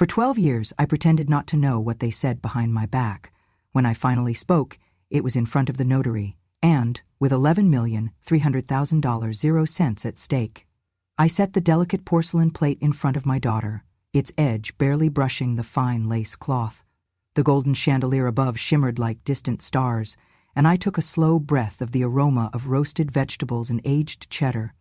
For 12 years, I pretended not to know what they said behind my back. When I finally spoke, it was in front of the notary, and, with $11,300,000 0 cents at stake. I set the delicate porcelain plate in front of my daughter, its edge barely brushing the fine lace cloth. The golden chandelier above shimmered like distant stars, and I took a slow breath of the aroma of roasted vegetables and aged cheddar.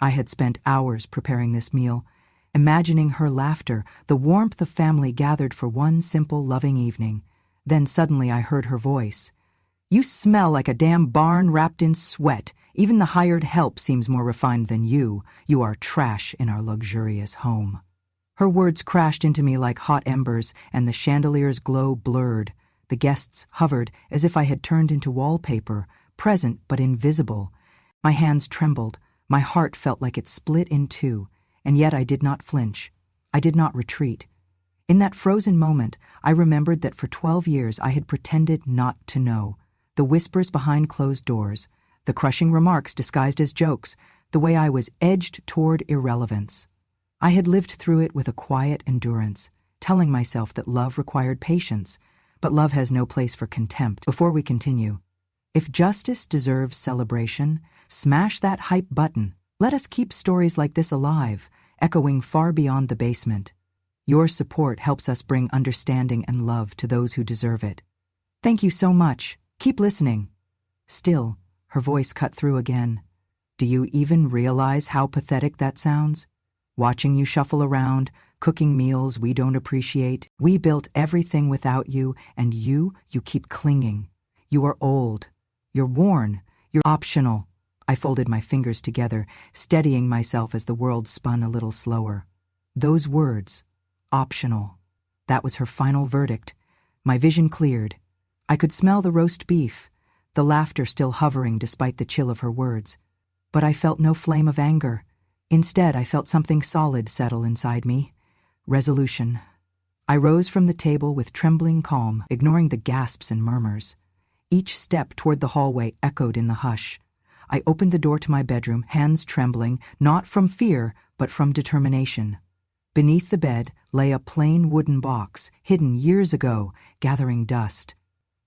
I had spent hours preparing this meal, imagining her laughter, the warmth of family gathered for one simple, loving evening. Then suddenly I heard her voice. "You smell like a damn barn wrapped in sweat. Even the hired help seems more refined than you. You are trash in our luxurious home." Her words crashed into me like hot embers, and the chandelier's glow blurred. The guests hovered as if I had turned into wallpaper, present but invisible. My hands trembled. My heart felt like it split in two, and yet I did not flinch. I did not retreat. In that frozen moment, I remembered that for 12 years I had pretended not to know. The whispers behind closed doors, the crushing remarks disguised as jokes, the way I was edged toward irrelevance. I had lived through it with a quiet endurance, telling myself that love required patience, but love has no place for contempt. Before we continue, if justice deserves celebration, smash that hype button. Let us keep stories like this alive, echoing far beyond the basement. Your support helps us bring understanding and love to those who deserve it. Thank you so much. Keep listening. Still, her voice cut through again. Do you even realize how pathetic that sounds? Watching you shuffle around, cooking meals we don't appreciate. We built everything without you, and you keep clinging. You are old. You're worn. You're optional. I folded my fingers together, steadying myself as the world spun a little slower. Those words, optional. That was her final verdict. My vision cleared. I could smell the roast beef, the laughter still hovering despite the chill of her words. But I felt no flame of anger. Instead, I felt something solid settle inside me. Resolution. I rose from the table with trembling calm, ignoring the gasps and murmurs. Each step toward the hallway echoed in the hush. I opened the door to my bedroom, hands trembling, not from fear, but from determination. Beneath the bed lay a plain wooden box, hidden years ago, gathering dust.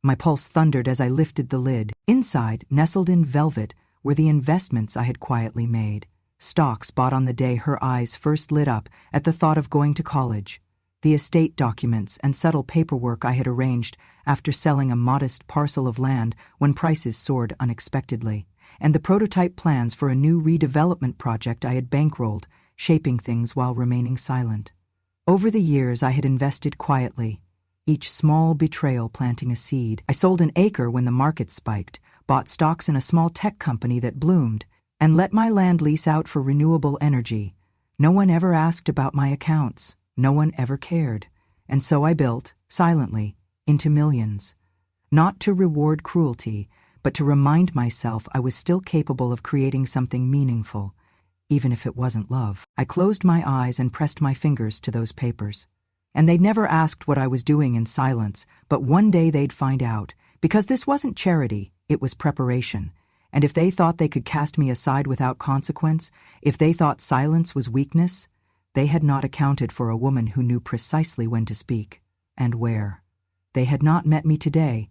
My pulse thundered as I lifted the lid. Inside, nestled in velvet, were the investments I had quietly made. Stocks bought on the day her eyes first lit up at the thought of going to college. The estate documents and subtle paperwork I had arranged after selling a modest parcel of land when prices soared unexpectedly. And the prototype plans for a new redevelopment project I had bankrolled, shaping things while remaining silent. Over the years I had invested quietly, each small betrayal planting a seed. I sold an acre when the market spiked, bought stocks in a small tech company that bloomed, and let my land lease out for renewable energy. No one ever asked about my accounts. No one ever cared. And so I built, silently, into millions. Not to reward cruelty, but to remind myself I was still capable of creating something meaningful, even if it wasn't love. I closed my eyes and pressed my fingers to those papers. And they'd never asked what I was doing in silence, but one day they'd find out, because this wasn't charity, it was preparation. And if they thought they could cast me aside without consequence, if they thought silence was weakness, they had not accounted for a woman who knew precisely when to speak, and where. They had not met me today.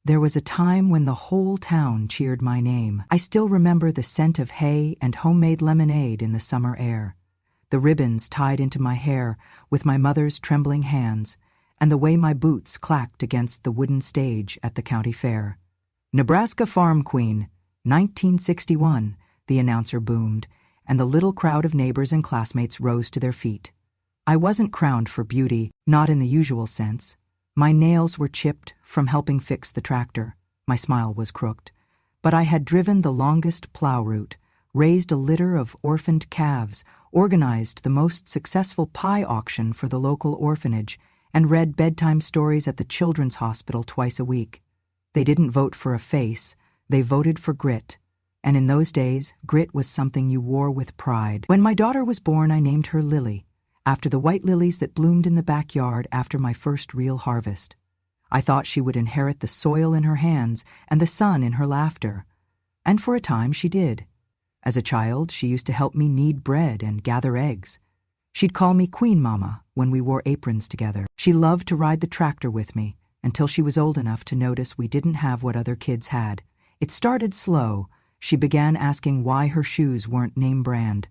There was a time when the whole town cheered my name. I still remember the scent of hay and homemade lemonade in the summer air, the ribbons tied into my hair with my mother's trembling hands, and the way my boots clacked against the wooden stage at the county fair. "Nebraska Farm Queen, 1961, the announcer boomed, and the little crowd of neighbors and classmates rose to their feet. I wasn't crowned for beauty, not in the usual sense. My nails were chipped from helping fix the tractor. My smile was crooked. But I had driven the longest plow route, raised a litter of orphaned calves, organized the most successful pie auction for the local orphanage, and read bedtime stories at the children's hospital twice a week. They didn't vote for a face. They voted for grit, and in those days, grit was something you wore with pride. When my daughter was born, I named her Lily, after the white lilies that bloomed in the backyard after my first real harvest. I thought she would inherit the soil in her hands and the sun in her laughter. And for a time she did. As a child, she used to help me knead bread and gather eggs. She'd call me Queen Mama when we wore aprons together. She loved to ride the tractor with me until she was old enough to notice we didn't have what other kids had. It started slow. She began asking why her shoes weren't name brand.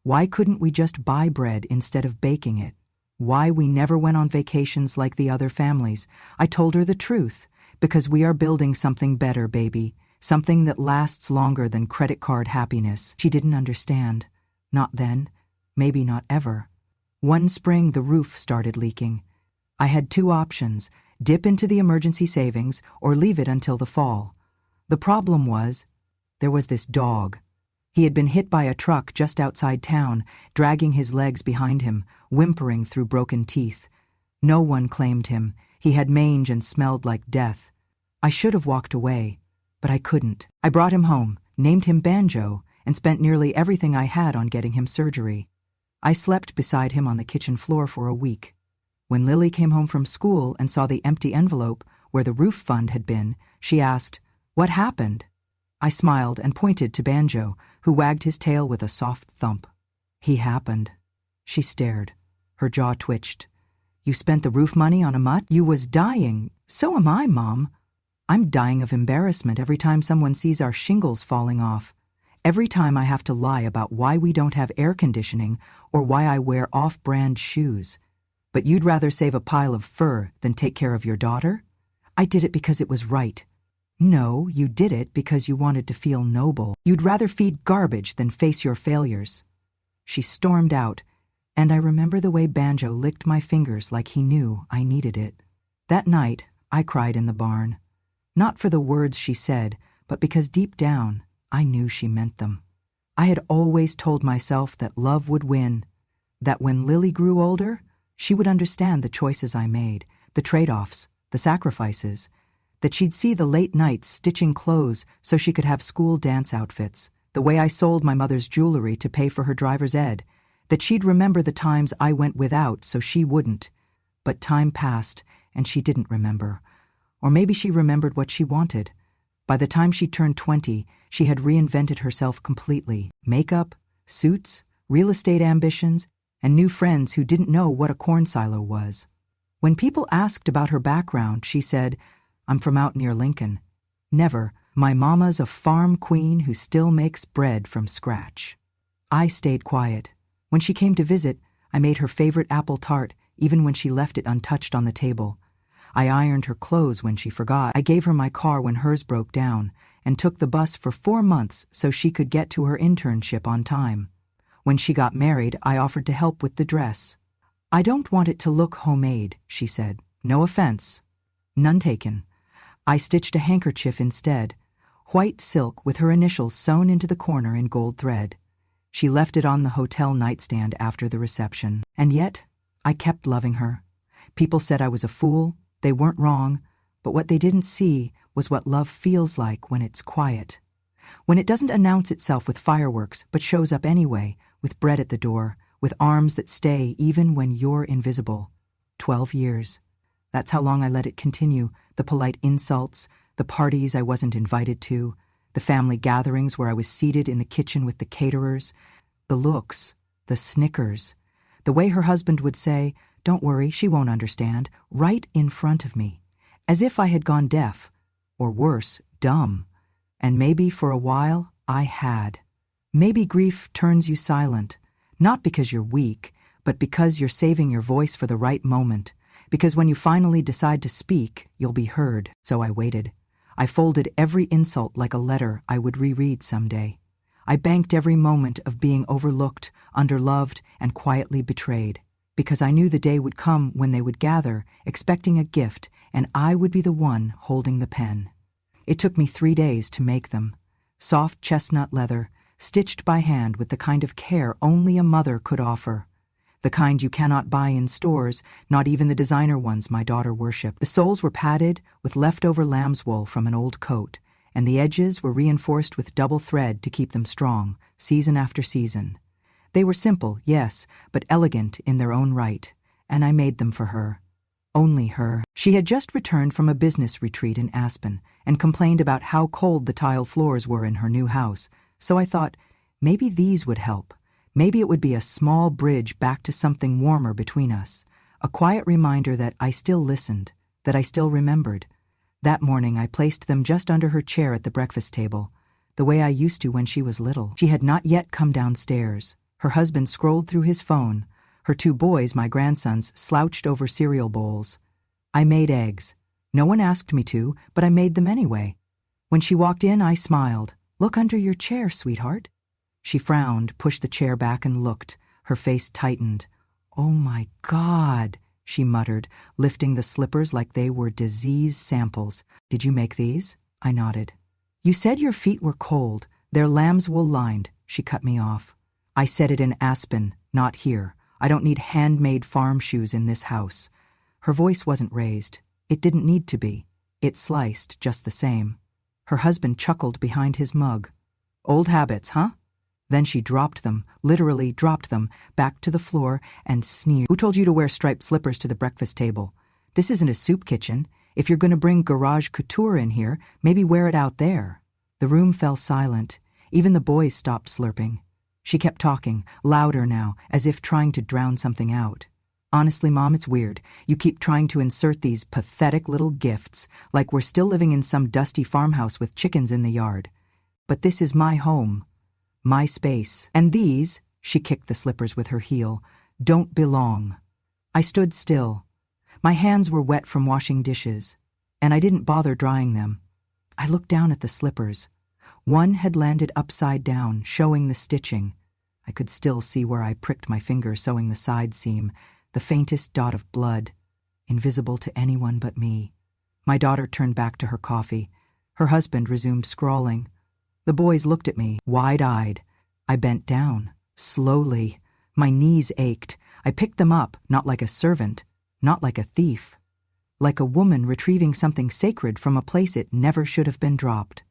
Why couldn't we just buy bread instead of baking it? Why we never went on vacations like the other families. I told her the truth. Because we are building something better, baby. Something that lasts longer than credit card happiness. She didn't understand. Not then. Maybe not ever. One spring, the roof started leaking. I had two options: dip into the emergency savings or leave it until the fall. The problem was, there was this dog. He had been hit by a truck just outside town, dragging his legs behind him, whimpering through broken teeth. No one claimed him. He had mange and smelled like death. I should have walked away, but I couldn't. I brought him home, named him Banjo, and spent nearly everything I had on getting him surgery. I slept beside him on the kitchen floor for a week. When Lily came home from school and saw the empty envelope where the roof fund had been, she asked, "What happened?" I smiled and pointed to Banjo, who wagged his tail with a soft thump. "He happened." She stared. Her jaw twitched. "You spent the roof money on a mutt? You was dying." "So am I, Mom. I'm dying of embarrassment every time someone sees our shingles falling off. Every time I have to lie about why we don't have air conditioning or why I wear off-brand shoes. But you'd rather save a pile of fur than take care of your daughter?" "I did it because it was right." "No, you did it because you wanted to feel noble. You'd rather feed garbage than face your failures." She stormed out, and I remember the way Banjo licked my fingers like he knew I needed it. That night, I cried in the barn. Not for the words she said, but because deep down, I knew she meant them. I had always told myself that love would win, that when Lily grew older, she would understand the choices I made, the trade-offs, the sacrifices, that she'd see the late nights stitching clothes so she could have school dance outfits, the way I sold my mother's jewelry to pay for her driver's ed, that she'd remember the times I went without so she wouldn't. But time passed, and she didn't remember. Or maybe she remembered what she wanted. By the time she turned 20, she had reinvented herself completely. Makeup, suits, real estate ambitions, and new friends who didn't know what a corn silo was. When people asked about her background, she said, "I'm from out near Lincoln." Never, "My mama's a farm queen who still makes bread from scratch." I stayed quiet. When she came to visit, I made her favorite apple tart, even when she left it untouched on the table. I ironed her clothes when she forgot. I gave her my car when hers broke down, and took the bus for 4 months so she could get to her internship on time. When she got married, I offered to help with the dress. "I don't want it to look homemade," she said. "No offense." None taken. I stitched a handkerchief instead, white silk with her initials sewn into the corner in gold thread. She left it on the hotel nightstand after the reception. And yet, I kept loving her. People said I was a fool. They weren't wrong, but what they didn't see was what love feels like when it's quiet. When it doesn't announce itself with fireworks, but shows up anyway, with bread at the door, with arms that stay even when you're invisible. 12 years. That's how long I let it continue, the polite insults, the parties I wasn't invited to, the family gatherings where I was seated in the kitchen with the caterers, the looks, the snickers, the way her husband would say, "Don't worry, she won't understand," right in front of me, as if I had gone deaf, or worse, dumb. And maybe for a while, I had. Maybe grief turns you silent, not because you're weak, but because you're saving your voice for the right moment, because when you finally decide to speak, you'll be heard. So I waited. I folded every insult like a letter I would reread someday. I banked every moment of being overlooked, underloved, and quietly betrayed, because I knew the day would come when they would gather, expecting a gift, and I would be the one holding the pen. It took me 3 days to make them. Soft chestnut leather, stitched by hand with the kind of care only a mother could offer. The kind you cannot buy in stores, not even the designer ones my daughter worshipped. The soles were padded with leftover lamb's wool from an old coat, and the edges were reinforced with double thread to keep them strong, season after season. They were simple, yes, but elegant in their own right, and I made them for her. Only her. She had just returned from a business retreat in Aspen and complained about how cold the tile floors were in her new house, so I thought, maybe these would help. Maybe it would be a small bridge back to something warmer between us, a quiet reminder that I still listened, that I still remembered. That morning I placed them just under her chair at the breakfast table, the way I used to when she was little. She had not yet come downstairs. Her husband scrolled through his phone. Her 2 boys, my grandsons, slouched over cereal bowls. I made eggs. No one asked me to, but I made them anyway. When she walked in, I smiled. "Look under your chair, sweetheart." She frowned, pushed the chair back and looked. Her face tightened. "Oh my God," she muttered, lifting the slippers like they were disease samples. "Did you make these?" I nodded. "You said your feet were cold. They're lamb's wool lined." She cut me off. "I said it in Aspen, not here. I don't need handmade farm shoes in this house." Her voice wasn't raised. It didn't need to be. It sliced just the same. Her husband chuckled behind his mug. "Old habits, huh?" Then she dropped them, literally dropped them, back to the floor and sneered. "Who told you to wear striped slippers to the breakfast table? This isn't a soup kitchen. If you're going to bring garage couture in here, maybe wear it out there." The room fell silent. Even the boys stopped slurping. She kept talking, louder now, as if trying to drown something out. "Honestly, Mom, it's weird. You keep trying to insert these pathetic little gifts, like we're still living in some dusty farmhouse with chickens in the yard. But this is my home, my space. And these," she kicked the slippers with her heel, "don't belong." I stood still. My hands were wet from washing dishes, and I didn't bother drying them. I looked down at the slippers. One had landed upside down, showing the stitching. I could still see where I pricked my finger sewing the side seam, the faintest dot of blood, invisible to anyone but me. My daughter turned back to her coffee. Her husband resumed scrawling. The boys looked at me, wide-eyed. I bent down, slowly. My knees ached. I picked them up, not like a servant, not like a thief, like a woman retrieving something sacred from a place it never should have been dropped.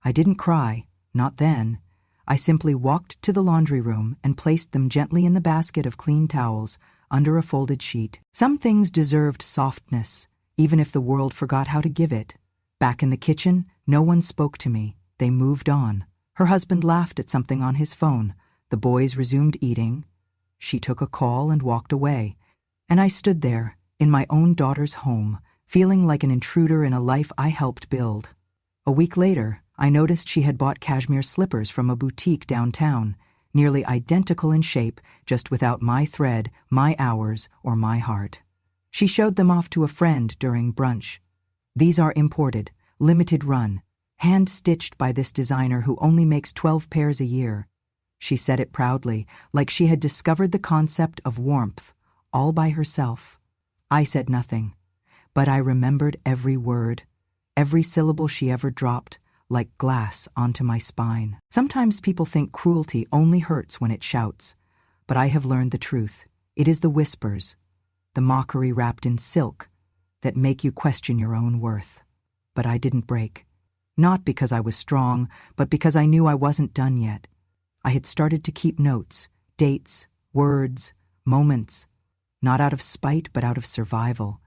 I didn't cry, not then. I simply walked to the laundry room and placed them gently in the basket of clean towels under a folded sheet. Some things deserved softness, even if the world forgot how to give it. Back in the kitchen, no one spoke to me. They moved on. Her husband laughed at something on his phone. The boys resumed eating. She took a call and walked away. And I stood there, in my own daughter's home, feeling like an intruder in a life I helped build. A week later, I noticed she had bought cashmere slippers from a boutique downtown, nearly identical in shape, just without my thread, my hours, or my heart. She showed them off to a friend during brunch. "These are imported, limited run, hand-stitched by this designer who only makes 12 pairs a year." She said it proudly, like she had discovered the concept of warmth, all by herself. I said nothing, but I remembered every word, every syllable she ever dropped, like glass onto my spine. Sometimes people think cruelty only hurts when it shouts, but I have learned the truth. It is the whispers, the mockery wrapped in silk, that make you question your own worth. But I didn't break. Not because I was strong, but because I knew I wasn't done yet. I had started to keep notes, dates, words, moments, not out of spite but out of survival,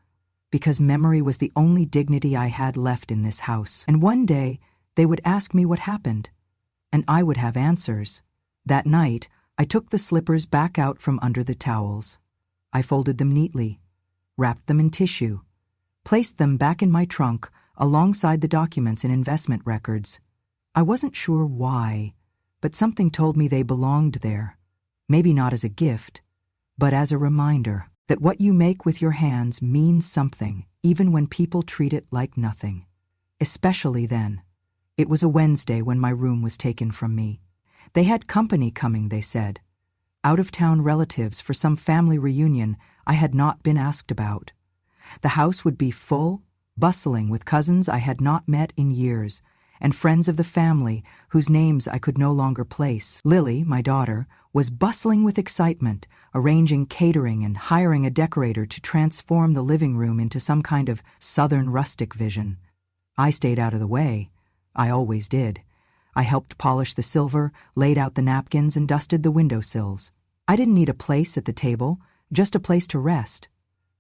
because memory was the only dignity I had left in this house. And one day, they would ask me what happened, and I would have answers. That night, I took the slippers back out from under the towels. I folded them neatly, wrapped them in tissue, placed them back in my trunk alongside the documents and investment records. I wasn't sure why, but something told me they belonged there. Maybe not as a gift, but as a reminder that what you make with your hands means something, even when people treat it like nothing. Especially then. It was a Wednesday when my room was taken from me. They had company coming, they said. Out-of-town relatives for some family reunion I had not been asked about. The house would be full, bustling with cousins I had not met in years, and friends of the family whose names I could no longer place. Lily, my daughter, was bustling with excitement, arranging catering and hiring a decorator to transform the living room into some kind of southern rustic vision. I stayed out of the way. I always did. I helped polish the silver, laid out the napkins, and dusted the windowsills. I didn't need a place at the table, just a place to rest.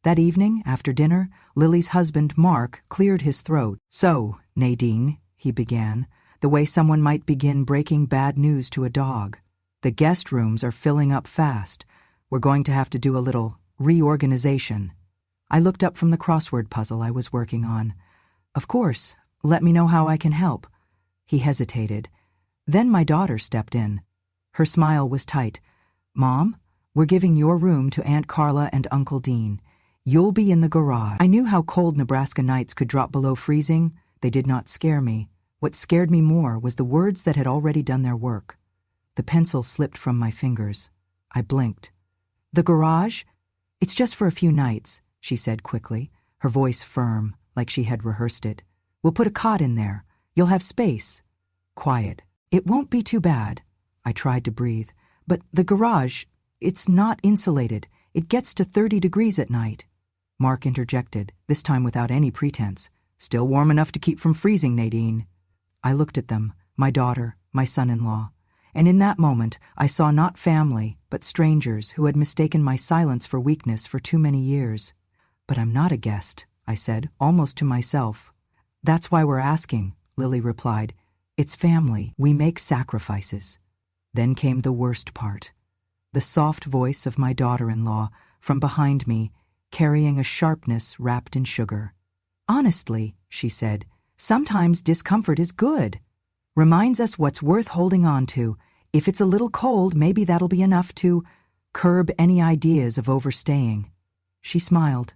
That evening, after dinner, Lily's husband, Mark, cleared his throat. "So, Nadine," he began, the way someone might begin breaking bad news to a dog. The guest rooms are filling up fast. We're going to have to do a little reorganization. I looked up from the crossword puzzle I was working on. Of course, let me know how I can help. He hesitated. Then my daughter stepped in. Her smile was tight. Mom, we're giving your room to Aunt Carla and Uncle Dean. You'll be in the garage. I knew how cold Nebraska nights could drop below freezing. They did not scare me. What scared me more was the words that had already done their work. The pencil slipped from my fingers. I blinked. The garage? It's just for a few nights, she said quickly, her voice firm, like she had rehearsed it. We'll put a cot in there. You'll have space. Quiet. It won't be too bad. I tried to breathe. But the garage, it's not insulated. It gets to 30 degrees at night. Mark interjected, this time without any pretense. Still warm enough to keep from freezing, Nadine. I looked at them, my daughter, my son-in-law, and in that moment I saw not family, but strangers who had mistaken my silence for weakness for too many years. But I'm not a guest, I said, almost to myself. That's why we're asking, Lily replied. It's family. We make sacrifices. Then came the worst part. The soft voice of my daughter-in-law from behind me, carrying a sharpness wrapped in sugar. Honestly, she said, sometimes discomfort is good. Reminds us what's worth holding on to. If it's a little cold, maybe that'll be enough to curb any ideas of overstaying. She smiled,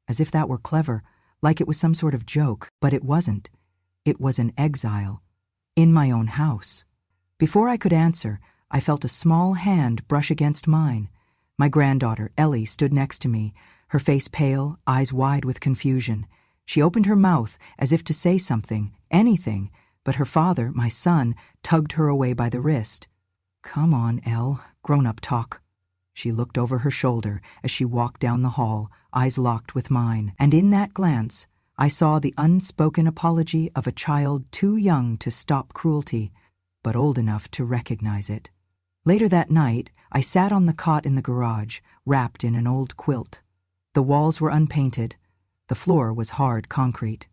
as if that were clever, like it was some sort of joke, but it wasn't. It was an exile. In my own house. Before I could answer, I felt a small hand brush against mine. My granddaughter, Ellie, stood next to me, her face pale, eyes wide with confusion. She opened her mouth as if to say something, anything, but her father, my son, tugged her away by the wrist. Come on, Elle, grown-up talk. She looked over her shoulder as she walked down the hall, eyes locked with mine, and in that glance, I saw the unspoken apology of a child too young to stop cruelty, but old enough to recognize it. Later that night, I sat on the cot in the garage, wrapped in an old quilt. The walls were unpainted. The floor was hard concrete.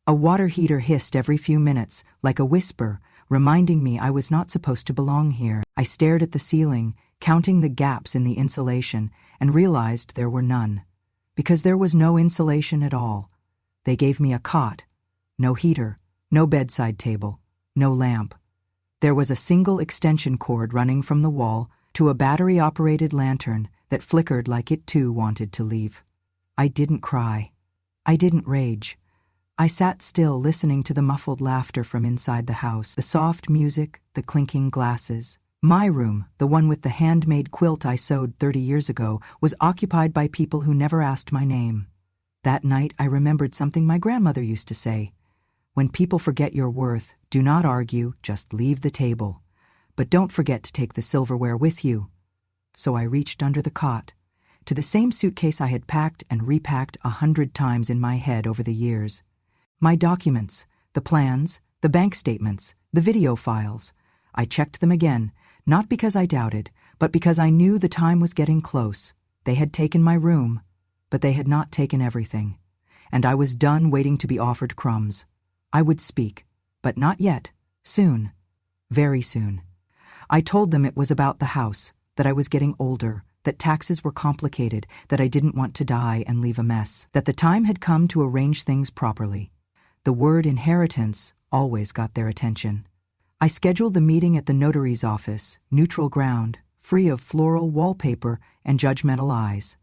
A water heater hissed every few minutes, like a whisper, reminding me I was not supposed to belong here. I stared at the ceiling, counting the gaps in the insulation, and realized there were none. Because there was no insulation at all. They gave me a cot. No heater, no bedside table, no lamp. There was a single extension cord running from the wall to a battery-operated lantern that flickered like it too wanted to leave. I didn't cry. I didn't rage. I sat still listening to the muffled laughter from inside the house, the soft music, the clinking glasses. My room, the one with the handmade quilt I sewed 30 years ago, was occupied by people who never asked my name. That night I remembered something my grandmother used to say. When people forget your worth, do not argue, just leave the table. But don't forget to take the silverware with you. So I reached under the cot, to the same suitcase I had packed and repacked 100 times in my head over the years. My documents, the plans, the bank statements, the video files. I checked them again, not because I doubted, but because I knew the time was getting close. They had taken my room, but they had not taken everything. And I was done waiting to be offered crumbs. I would speak, but not yet. Soon. Very soon. I told them it was about the house, that I was getting older, that taxes were complicated, that I didn't want to die and leave a mess, that the time had come to arrange things properly. The word inheritance always got their attention. I scheduled the meeting at the notary's office, neutral ground, free of floral wallpaper and judgmental eyes.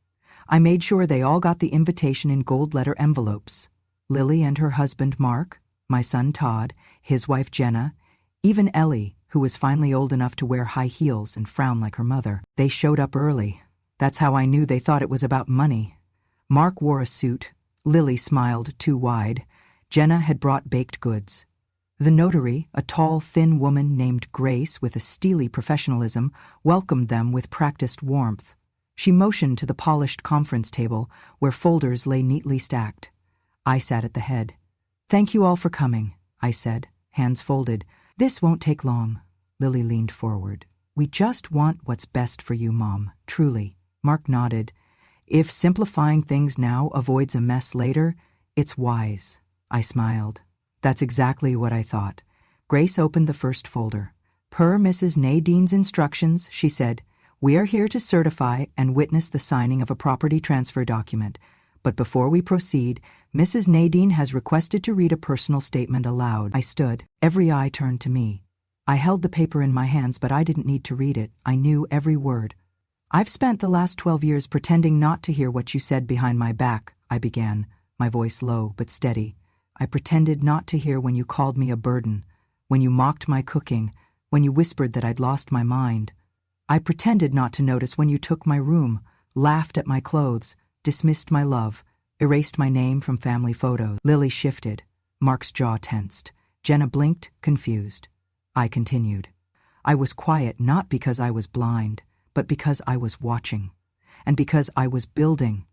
I made sure they all got the invitation in gold-letter envelopes. Lily and her husband Mark, my son Todd, his wife Jenna, even Ellie, who was finally old enough to wear high heels and frown like her mother. They showed up early. That's how I knew they thought it was about money. Mark wore a suit. Lily smiled too wide. Jenna had brought baked goods. The notary, a tall, thin woman named Grace with a steely professionalism, welcomed them with practiced warmth. She motioned to the polished conference table where folders lay neatly stacked. I sat at the head. "Thank you all for coming," I said, hands folded. "This won't take long." Lily leaned forward. "We just want what's best for you, Mom, truly." Mark nodded. "If simplifying things now avoids a mess later, it's wise." I smiled. That's exactly what I thought. Grace opened the first folder. Per Mrs. Nadine's instructions, she said, we are here to certify and witness the signing of a property transfer document. But before we proceed, Mrs. Nadine has requested to read a personal statement aloud. I stood. Every eye turned to me. I held the paper in my hands, but I didn't need to read it. I knew every word. I've spent the last 12 years pretending not to hear what you said behind my back, I began, my voice low but steady. I pretended not to hear when you called me a burden, when you mocked my cooking, when you whispered that I'd lost my mind. I pretended not to notice when you took my room, laughed at my clothes, dismissed my love, erased my name from family photos. Lily shifted. Mark's jaw tensed. Jenna blinked, confused. I continued. I was quiet not because I was blind, but because I was watching. And because I was building.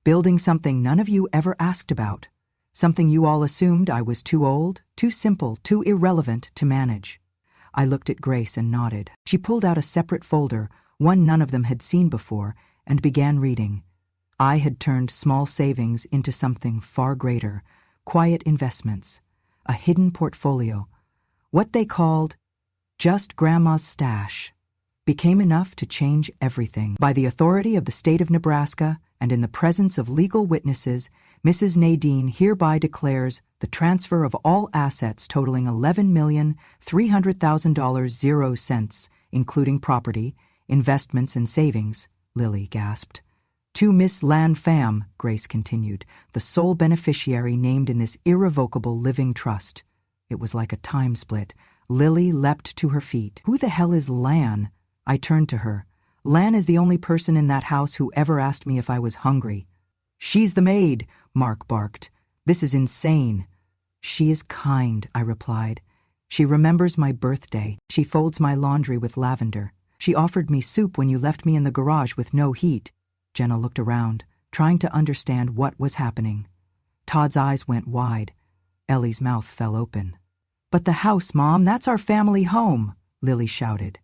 Building something none of you ever asked about. Something you all assumed I was too old, too simple, too irrelevant to manage. I looked at Grace and nodded. She pulled out a separate folder, one none of them had seen before, and began reading. I had turned small savings into something far greater, quiet investments, a hidden portfolio. What they called just Grandma's stash became enough to change everything. By the authority of the state of Nebraska and in the presence of legal witnesses, Mrs. Nadine hereby declares the transfer of all assets totaling $11,300,000 0 cents, including property, investments, and savings, Lily gasped. To Miss Lan Pham, Grace continued, the sole beneficiary named in this irrevocable living trust. It was like a time split. Lily leapt to her feet. Who the hell is Lan? I turned to her. Lan is the only person in that house who ever asked me if I was hungry. She's the maid, Mark barked. This is insane. She is kind, I replied. She remembers my birthday. She folds my laundry with lavender. She offered me soup when you left me in the garage with no heat. Jenna looked around, trying to understand what was happening. Todd's eyes went wide. Ellie's mouth fell open. But the house, Mom, that's our family home, Lily shouted.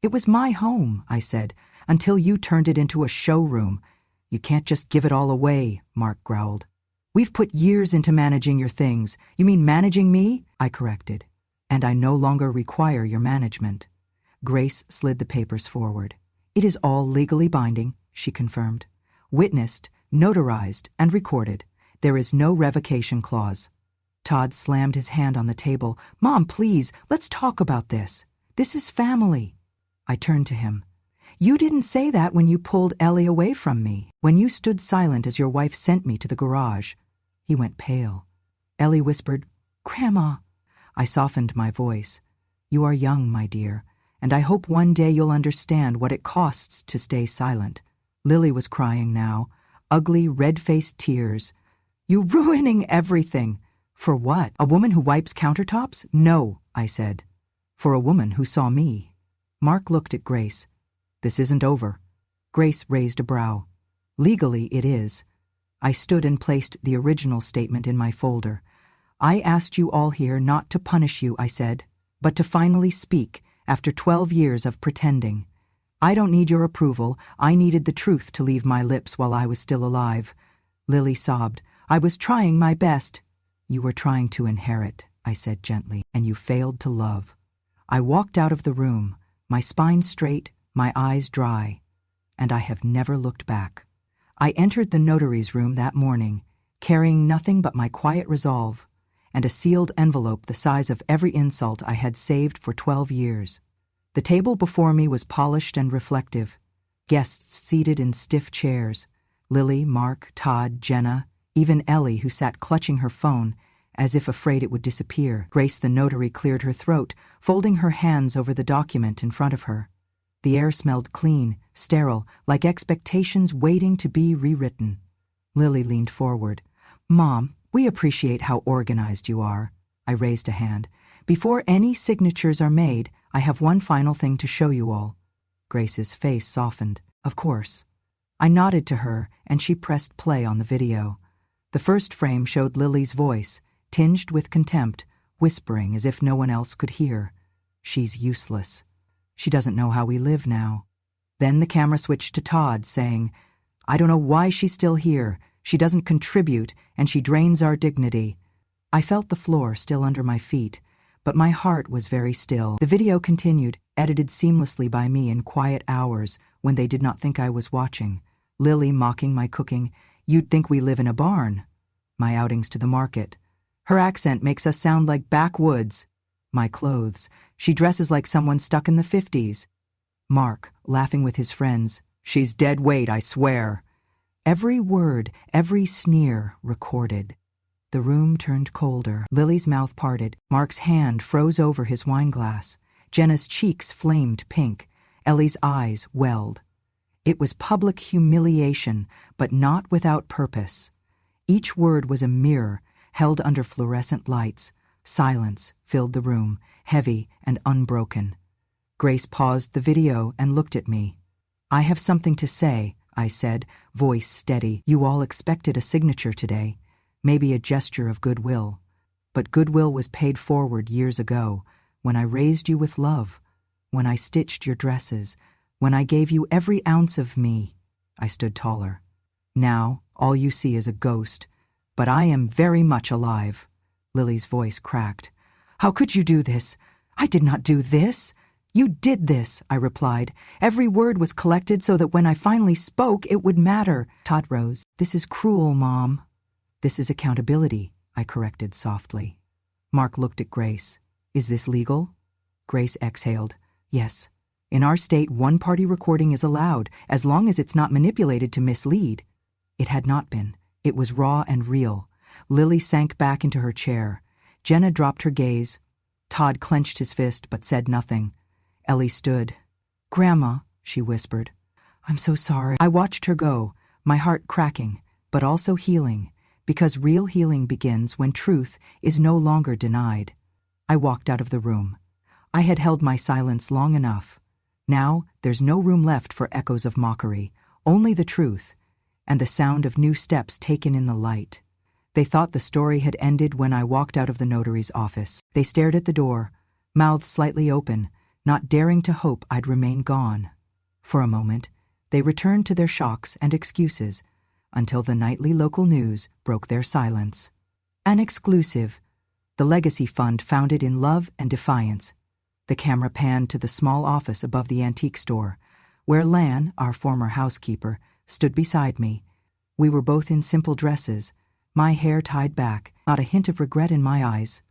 It was my home, I said, until you turned it into a showroom. You can't just give it all away, Mark growled. We've put years into managing your things. You mean managing me? I corrected. And I no longer require your management. Grace slid the papers forward. It is all legally binding, she confirmed. Witnessed, notarized, and recorded. There is no revocation clause. Todd slammed his hand on the table. Mom, please, let's talk about this. This is family. I turned to him. You didn't say that when you pulled Ellie away from me, when you stood silent as your wife sent me to the garage. He went pale. Ellie whispered, Grandma. I softened my voice. You are young, my dear, and I hope one day you'll understand what it costs to stay silent. Lily was crying now, ugly, red-faced tears. You're ruining everything. For what? A woman who wipes countertops? No, I said. For a woman who saw me. Mark looked at Grace. This isn't over. Grace raised a brow. Legally, it is. I stood and placed the original statement in my folder. I asked you all here not to punish you, I said, but to finally speak after 12 years of pretending. I don't need your approval. I needed the truth to leave my lips while I was still alive. Lily sobbed. I was trying my best. You were trying to inherit, I said gently, and you failed to love. I walked out of the room, my spine straight, my eyes dry, and I have never looked back. I entered the notary's room that morning, carrying nothing but my quiet resolve and a sealed envelope the size of every insult I had saved for 12 years. The table before me was polished and reflective, guests seated in stiff chairs, Lily, Mark, Todd, Jenna, even Ellie, who sat clutching her phone, as if afraid it would disappear. Grace the notary cleared her throat, folding her hands over the document in front of her. The air smelled clean, sterile, like expectations waiting to be rewritten. Lily leaned forward. Mom, we appreciate how organized you are. I raised a hand. Before any signatures are made, I have one final thing to show you all. Grace's face softened. Of course. I nodded to her, and she pressed play on the video. The first frame showed Lily's voice, tinged with contempt, whispering as if no one else could hear. She's useless. She doesn't know how we live now. Then the camera switched to Todd, saying, I don't know why she's still here. She doesn't contribute, and she drains our dignity. I felt the floor still under my feet, but my heart was very still. The video continued, edited seamlessly by me in quiet hours when they did not think I was watching. Lily mocking my cooking. You'd think we live in a barn. My outings to the market. Her accent makes us sound like backwoods. My clothes. She dresses like someone stuck in the 50s. Mark, laughing with his friends. She's dead weight, I swear. Every word, every sneer recorded. The room turned colder. Lily's mouth parted. Mark's hand froze over his wineglass. Jenna's cheeks flamed pink. Ellie's eyes welled. It was public humiliation, but not without purpose. Each word was a mirror, held under fluorescent lights. Silence filled the room, heavy and unbroken. Grace paused the video and looked at me. I have something to say, I said, voice steady. You all expected a signature today, maybe a gesture of goodwill. But goodwill was paid forward years ago, when I raised you with love, when I stitched your dresses, when I gave you every ounce of me. I stood taller. Now, all you see is a ghost, but I am very much alive. Lily's voice cracked. How could you do this? I did not do this. You did this, I replied. Every word was collected so that when I finally spoke, it would matter. Todd rose. This is cruel, Mom. This is accountability, I corrected softly. Mark looked at Grace. Is this legal? Grace exhaled. Yes. In our state, one-party recording is allowed, as long as it's not manipulated to mislead. It had not been. It was raw and real. Lily sank back into her chair. Jenna dropped her gaze. Todd clenched his fist but said nothing. Ellie stood. Grandma, she whispered. I'm so sorry. I watched her go, my heart cracking, but also healing, because real healing begins when truth is no longer denied. I walked out of the room. I had held my silence long enough. Now there's no room left for echoes of mockery, only the truth, and the sound of new steps taken in the light. They thought the story had ended when I walked out of the notary's office. They stared at the door, mouths slightly open, not daring to hope I'd remain gone. For a moment, they returned to their shocks and excuses, until the nightly local news broke their silence. An exclusive. The legacy fund founded in love and defiance. The camera panned to the small office above the antique store, where Lan, our former housekeeper, stood beside me. We were both in simple dresses, my hair tied back, not a hint of regret in my eyes.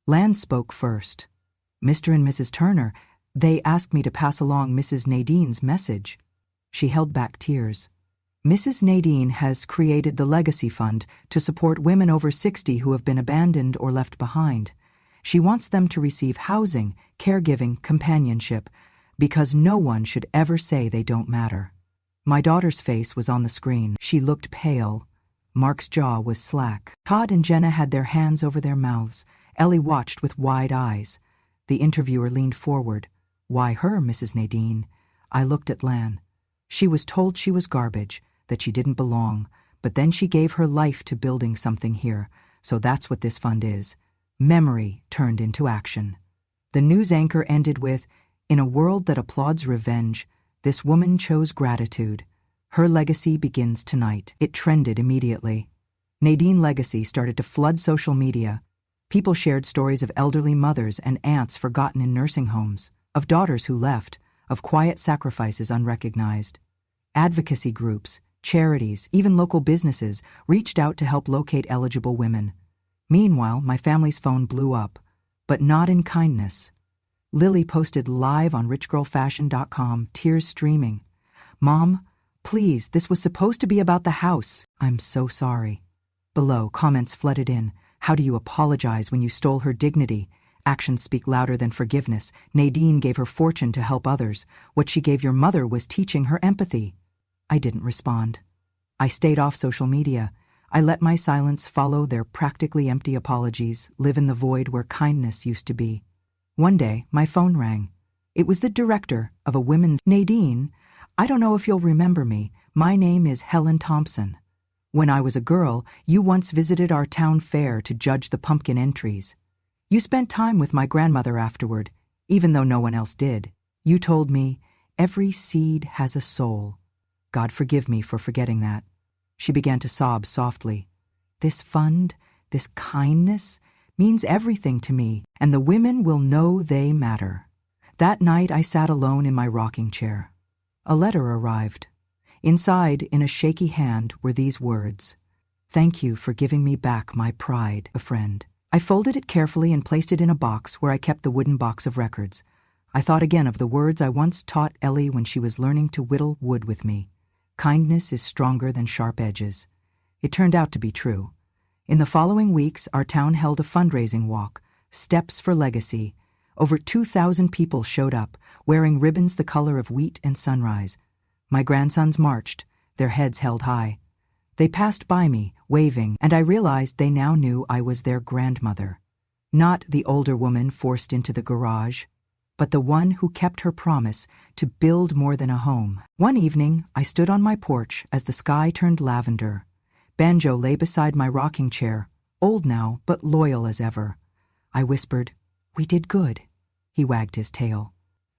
Lan spoke first. Mr. and Mrs. Turner, they asked me to pass along Mrs. Nadine's message. She held back tears. Mrs. Nadine has created the Legacy Fund to support women over 60 who have been abandoned or left behind. She wants them to receive housing, caregiving, companionship, because no one should ever say they don't matter. My daughter's face was on the screen. She looked pale. Mark's jaw was slack. Todd and Jenna had their hands over their mouths. Ellie watched with wide eyes. The interviewer leaned forward. Why her, Mrs. Nadine? I looked at Lan. She was told she was garbage, that she didn't belong, but then she gave her life to building something here, so that's what this fund is. Memory turned into action. The news anchor ended with, in a world that applauds revenge, this woman chose gratitude. Her legacy begins tonight. It trended immediately. Nadine Legacy started to flood social media. People shared stories of elderly mothers and aunts forgotten in nursing homes, of daughters who left, of quiet sacrifices unrecognized. Advocacy groups, charities, even local businesses reached out to help locate eligible women. Meanwhile, my family's phone blew up, but not in kindness. Lily posted live on richgirlfashion.com, tears streaming. Mom, please, this was supposed to be about the house. I'm so sorry. Below, comments flooded in. How do you apologize when you stole her dignity? Actions speak louder than forgiveness. Nadine gave her fortune to help others. What she gave your mother was teaching her empathy. I didn't respond. I stayed off social media. I let my silence follow their practically empty apologies, live in the void where kindness used to be. One day, my phone rang. It was the director of a women's... Nadine, I don't know if you'll remember me. My name is Helen Thompson. When I was a girl, you once visited our town fair to judge the pumpkin entries. You spent time with my grandmother afterward, even though no one else did. You told me, every seed has a soul. God forgive me for forgetting that. She began to sob softly. This fund, this kindness, means everything to me, and the women will know they matter. That night I sat alone in my rocking chair. A letter arrived. Inside, in a shaky hand, were these words: "Thank you for giving me back my pride, a friend." I folded it carefully and placed it in a box where I kept the wooden box of records. I thought again of the words I once taught Ellie when she was learning to whittle wood with me. Kindness is stronger than sharp edges. It turned out to be true. In the following weeks, our town held a fundraising walk, Steps for Legacy. Over 2,000 people showed up, wearing ribbons the color of wheat and sunrise. My grandsons marched, their heads held high. They passed by me, waving, and I realized they now knew I was their grandmother. Not the older woman forced into the garage, but the one who kept her promise to build more than a home. One evening, I stood on my porch as the sky turned lavender. Banjo lay beside my rocking chair, old now but loyal as ever. I whispered, "We did good." He wagged his tail.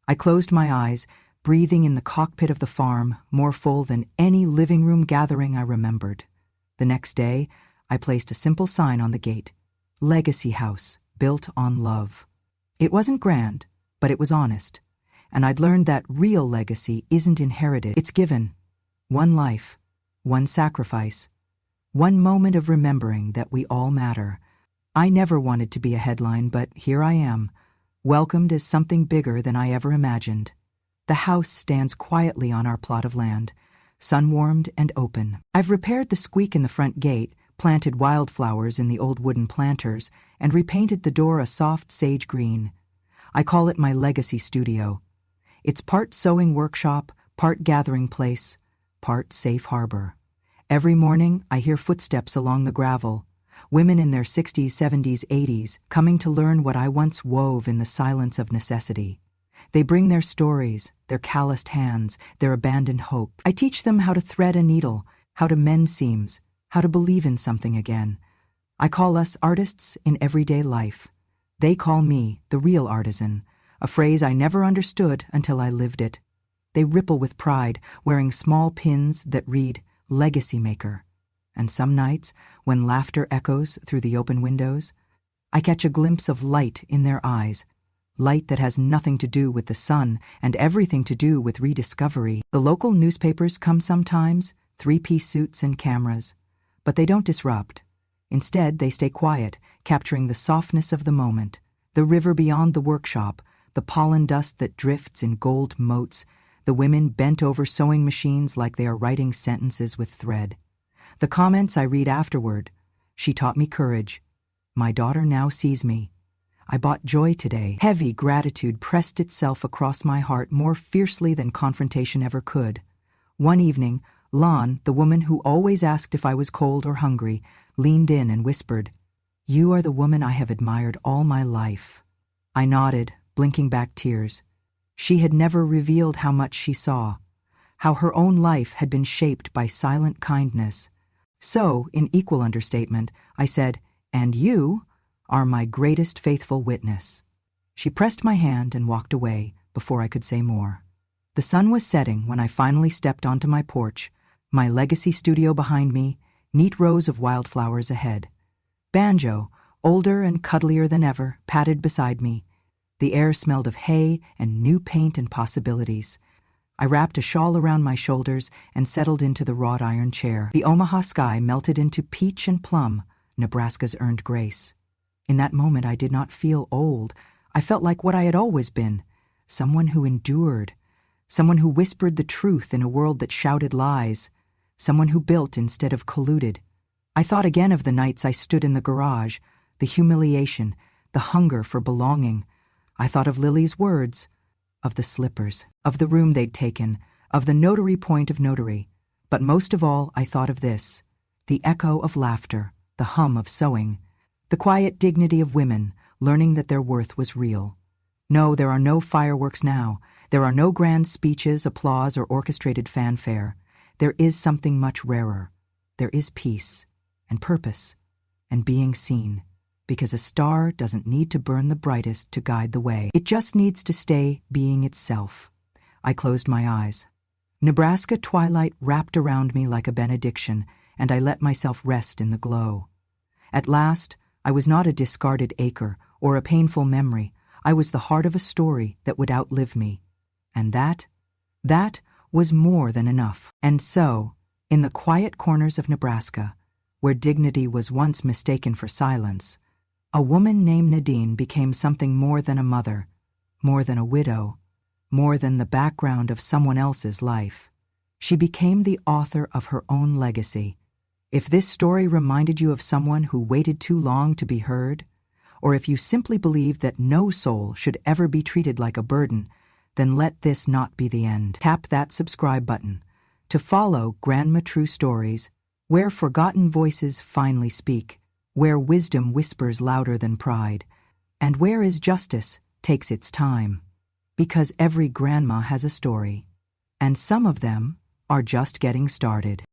I closed my eyes, breathing in the cockpit of the farm, more full than any living room gathering I remembered. The next day, I placed a simple sign on the gate: Legacy House, built on love. It wasn't grand, but it was honest, and I'd learned that real legacy isn't inherited, it's given. One life, one sacrifice, one moment of remembering that we all matter. I never wanted to be a headline, but here I am, welcomed as something bigger than I ever imagined. The house stands quietly on our plot of land, sun-warmed and open. I've repaired the squeak in the front gate, planted wildflowers in the old wooden planters, and repainted the door a soft sage green. I call it my legacy studio. It's part sewing workshop, part gathering place, part safe harbor. Every morning, I hear footsteps along the gravel, women in their 60s, 70s, 80s, coming to learn what I once wove in the silence of necessity. They bring their stories, their calloused hands, their abandoned hope. I teach them how to thread a needle, how to mend seams, how to believe in something again. I call us artists in everyday life. They call me the real artisan, a phrase I never understood until I lived it. They ripple with pride, wearing small pins that read Legacy Maker. And some nights, when laughter echoes through the open windows, I catch a glimpse of light in their eyes, light that has nothing to do with the sun and everything to do with rediscovery. The local newspapers come sometimes, three-piece suits and cameras, but they don't disrupt. Instead, they stay quiet, capturing the softness of the moment, the river beyond the workshop, the pollen dust that drifts in gold motes, the women bent over sewing machines like they are writing sentences with thread. The comments I read afterward: "She taught me courage. My daughter now sees me. I bought joy today." Heavy gratitude pressed itself across my heart more fiercely than confrontation ever could. One evening, Lon, the woman who always asked if I was cold or hungry, leaned in and whispered, "You are the woman I have admired all my life." I nodded, blinking back tears. She had never revealed how much she saw, how her own life had been shaped by silent kindness. So, in equal understatement, I said, "And you are my greatest faithful witness." She pressed my hand and walked away before I could say more. The sun was setting when I finally stepped onto my porch, my legacy studio behind me, neat rows of wildflowers ahead. Banjo, older and cuddlier than ever, patted beside me. The air smelled of hay and new paint and possibilities. I wrapped a shawl around my shoulders and settled into the wrought iron chair. The Omaha sky melted into peach and plum, Nebraska's earned grace. In that moment, I did not feel old. I felt like what I had always been, someone who endured, someone who whispered the truth in a world that shouted lies, someone who built instead of colluded. I thought again of the nights I stood in the garage, the humiliation, the hunger for belonging. I thought of Lily's words, of the slippers, of the room they'd taken, of the notary point of Notary. But most of all, I thought of this, the echo of laughter, the hum of sewing, the quiet dignity of women, learning that their worth was real. No, there are no fireworks now. There are no grand speeches, applause, or orchestrated fanfare. There is something much rarer. There is peace, and purpose, and being seen. Because a star doesn't need to burn the brightest to guide the way. It just needs to stay being itself. I closed my eyes. Nebraska twilight wrapped around me like a benediction, and I let myself rest in the glow. At last, I was not a discarded acre or a painful memory. I was the heart of a story that would outlive me. And that was more than enough. And so, in the quiet corners of Nebraska, where dignity was once mistaken for silence, a woman named Nadine became something more than a mother, more than a widow, more than the background of someone else's life. She became the author of her own legacy. If this story reminded you of someone who waited too long to be heard, or if you simply believe that no soul should ever be treated like a burden, then let this not be the end. Tap that subscribe button to follow Grandma True Stories, where forgotten voices finally speak, where wisdom whispers louder than pride, and where justice takes its time. Because every grandma has a story, and some of them are just getting started.